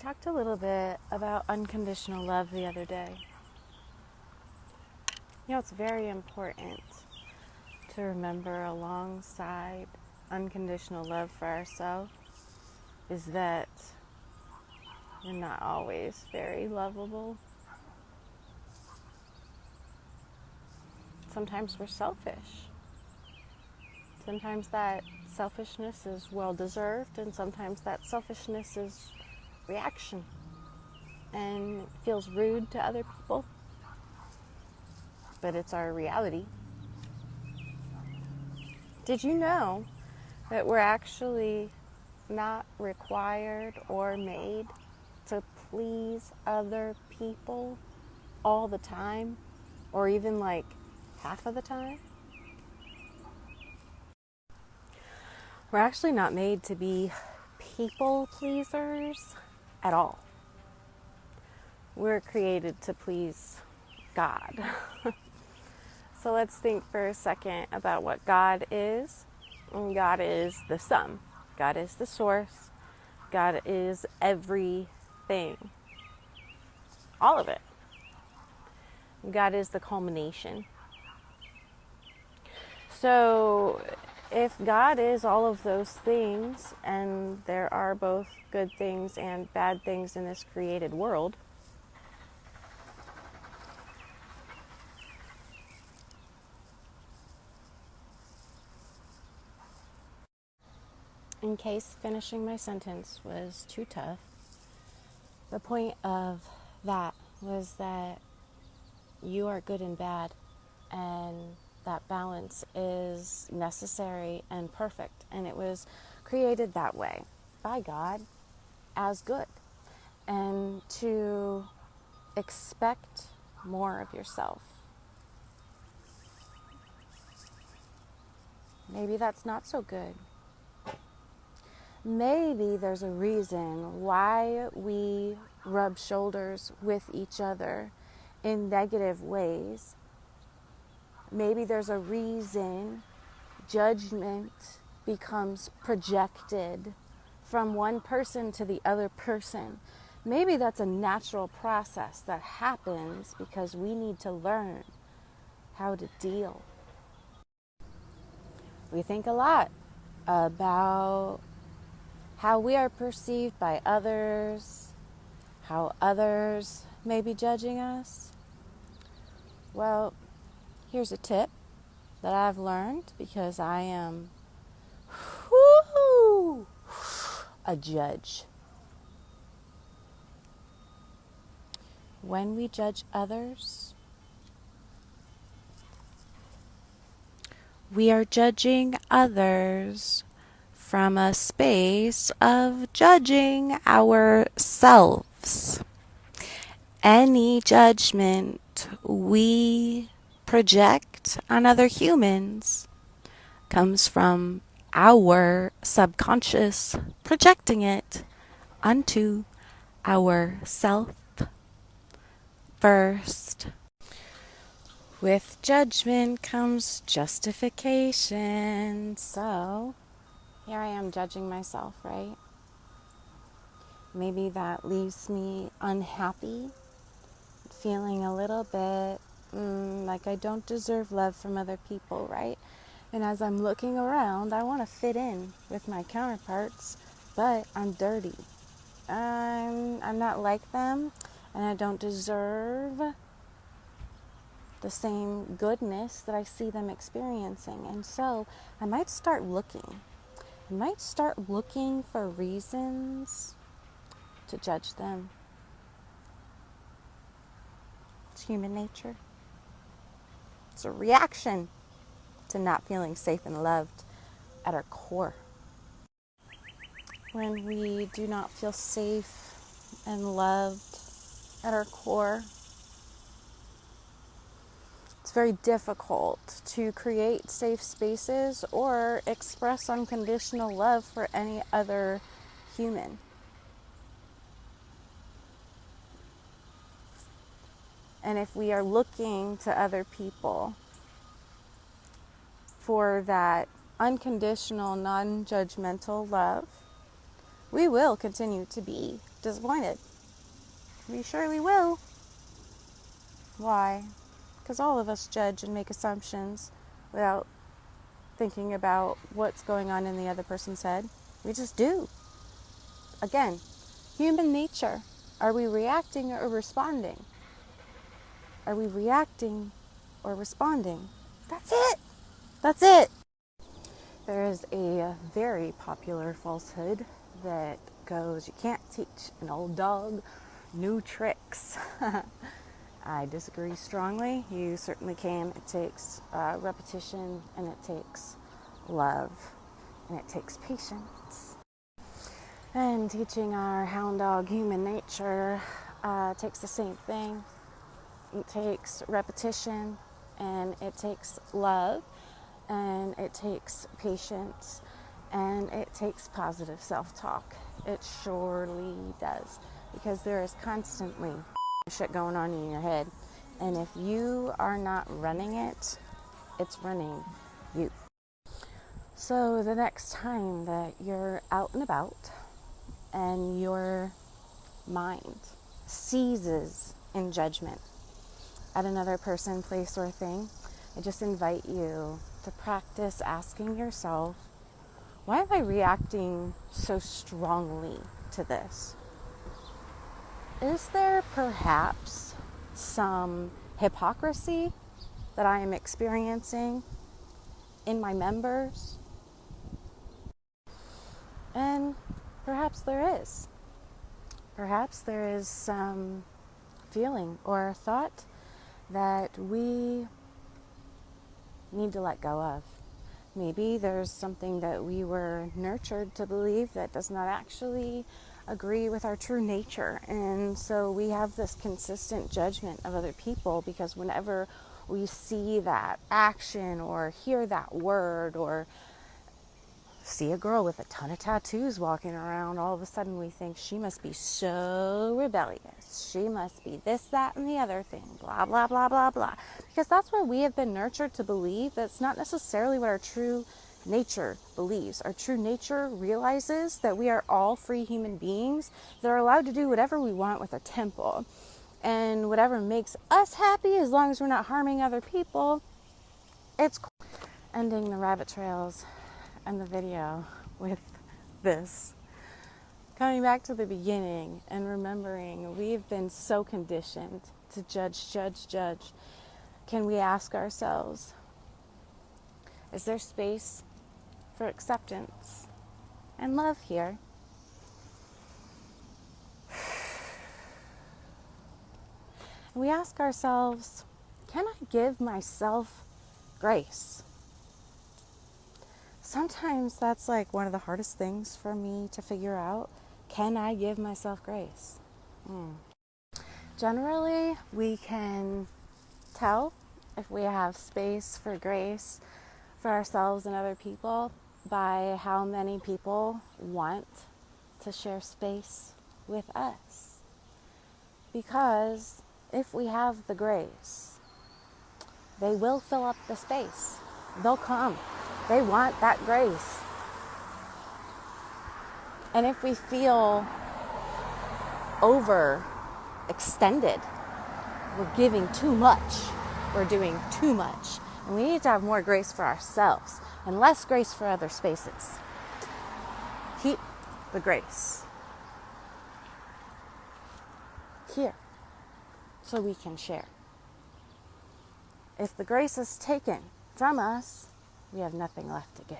talked a little bit about unconditional love the other day. You know, it's very important to remember alongside unconditional love for ourselves is that we're not always very lovable. Sometimes we're selfish. Sometimes that selfishness is well-deserved, and sometimes that selfishness is reaction and feels rude to other people. But it's our reality. Did you know that we're actually not required or made to please other people all the time, or even like half of the time? We're actually not made to be people pleasers at all. We're created to please God. So let's think for a second about what God is. God is the sum. God is the source. God is everything. All of it. God is the culmination. So if God is all of those things, and there are both good things and bad things in this created world, in case finishing my sentence was too tough, the point of that was that you are good and bad, and that balance is necessary and perfect, and it was created that way by God as good, and to expect more of yourself. Maybe that's not so good. Maybe there's a reason why we rub shoulders with each other in negative ways. Maybe there's a reason judgment becomes projected from one person to the other person. Maybe that's a natural process that happens because we need to learn how to deal. We think a lot about how we are perceived by others, how others may be judging us. Well, here's a tip that I've learned because I am a judge. When we judge others, we are judging others from a space of judging ourselves. Any judgment we project on other humans comes from our subconscious projecting it onto ourself first. With judgment comes justification. So here I am judging myself, right? Maybe that leaves me unhappy, feeling a little bit like I don't deserve love from other people, right? And as I'm looking around, I want to fit in with my counterparts, but I'm dirty. I'm not like them, and I don't deserve the same goodness that I see them experiencing. And so I might start looking for reasons to judge them. It's human nature. It's a reaction to not feeling safe and loved at our core. When we do not feel safe and loved at our core, it's very difficult to create safe spaces or express unconditional love for any other human. And if we are looking to other people for that unconditional, non-judgmental love, we will continue to be disappointed. We surely will. Why? Because all of us judge and make assumptions without thinking about what's going on in the other person's head. We just do. Again, human nature. Are we reacting or responding? Are we reacting or responding? That's it. That's it. There is a very popular falsehood that goes, you can't teach an old dog new tricks. I disagree strongly. You certainly can. It takes repetition, and it takes love, and it takes patience. And teaching our hound dog human nature takes the same thing. It takes repetition, and it takes love, and it takes patience, and it takes positive self-talk. It surely does, because there is constantly shit going on in your head, and if you are not running it, it's running you. So the next time that you're out and about and your mind seizes in judgment at another person, place, or thing, I just invite you to practice asking yourself, why am I reacting so strongly to this? Is there perhaps some hypocrisy that I am experiencing in my members? And perhaps there is. Perhaps there is some feeling or thought that we need to let go of. Maybe there's something that we were nurtured to believe that does not actually agree with our true nature. And so we have this consistent judgment of other people because whenever we see that action or hear that word or see a girl with a ton of tattoos walking around, all of a sudden we think she must be so rebellious. She must be this, that, and the other thing, blah, blah, blah, blah, blah. Because that's what we have been nurtured to believe. That's not necessarily what our true nature believes. Our true nature realizes that we are all free human beings that are allowed to do whatever we want with our temple. And whatever makes us happy, as long as we're not harming other people, it's cool. Ending the rabbit trails and the video with this. Coming back to the beginning and remembering we've been so conditioned to judge, judge, judge. Can we ask ourselves, is there space for acceptance and love here? And we ask ourselves, can I give myself grace? Sometimes that's like one of the hardest things for me to figure out. Can I give myself grace? Generally, we can tell if we have space for grace for ourselves and other people by how many people want to share space with us. Because if we have the grace, they will fill up the space. They'll come. They want that grace. And if we feel overextended, we're giving too much, we're doing too much, and we need to have more grace for ourselves and less grace for other spaces. Keep the grace here so we can share. If the grace is taken from us, we have nothing left to give.